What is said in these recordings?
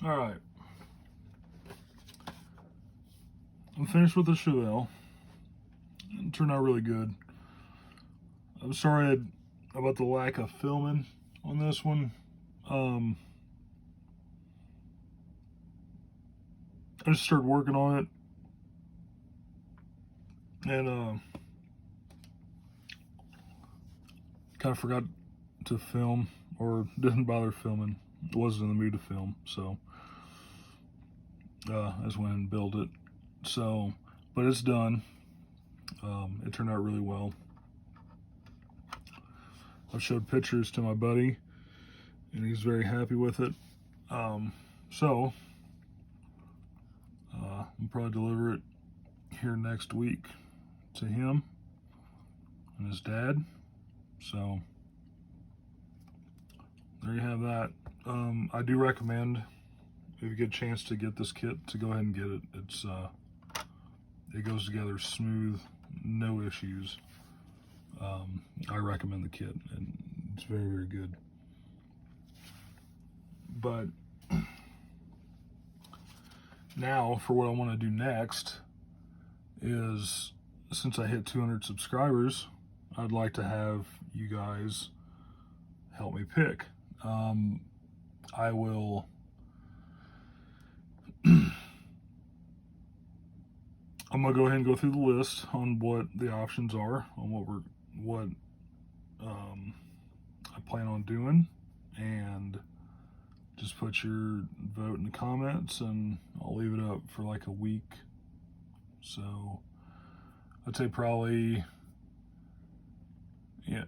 All right. I'm finished with the Chevelle. It turned out really good. I'm sorry about the lack of filming on this one. I just started working on it, and kind of forgot to film, or didn't bother filming. Wasn't in the mood to film, so I just went and built it. So, but it's done. It turned out really well. I've showed pictures to my buddy, and he's very happy with it. So I'll probably deliver it here next week to him and his dad. So there you have that. I do recommend, if you get a chance to get this kit, to go ahead and get it. It goes together smooth, no issues. I recommend the kit, and it's very, very good. But now, for what I want to do next is, since I hit 200 subscribers, I'd like to have you guys help me pick. I will I'm gonna go ahead and go through the list on what the options are, on what I plan on doing, and just put your vote in the comments, and I'll leave it up for like a week. So I'd say probably, yeah,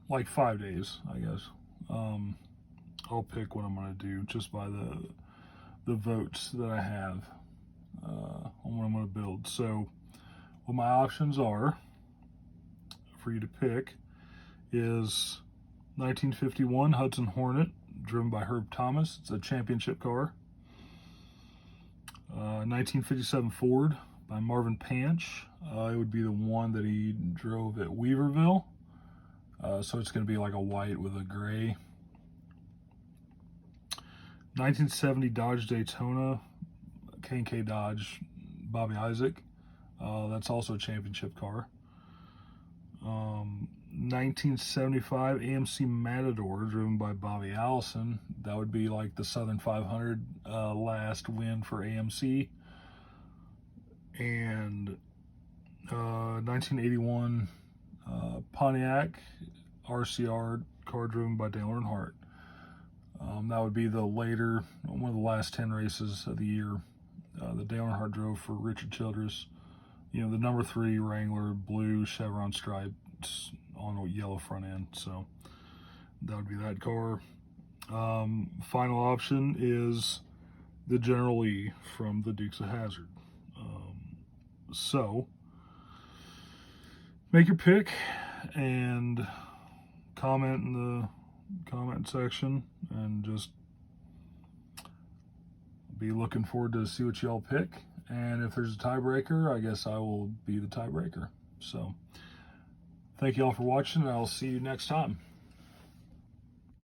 like 5 days, I guess. I'll pick what I'm gonna do just by the votes that I have on what I'm gonna build. So what my options are for you to pick is 1951 Hudson Hornet, driven by Herb Thomas. It's a championship car. 1957 Ford by Marvin Panch. It would be the one that he drove at Weaverville. So it's going to be like a white with a gray. 1970 Dodge Daytona, K&K Dodge, Bobby Isaac. That's also a championship car. 1975 AMC Matador, driven by Bobby Allison. That would be like the Southern 500 last win for AMC. And 1981 Pontiac RCR car, driven by Dale Earnhardt. That would be the later, one of the last 10 races of the year that Dale Earnhardt drove for Richard Childress. You know, the number 3 Wrangler, blue chevron stripes on a yellow front end. So that would be that car. Final option is the General Lee from the Dukes of Hazzard. So make your pick and comment in the comment section, and just be looking forward to see what y'all pick. And if there's a tiebreaker, I guess I will be the tiebreaker. So thank you all for watching, and I'll see you next time.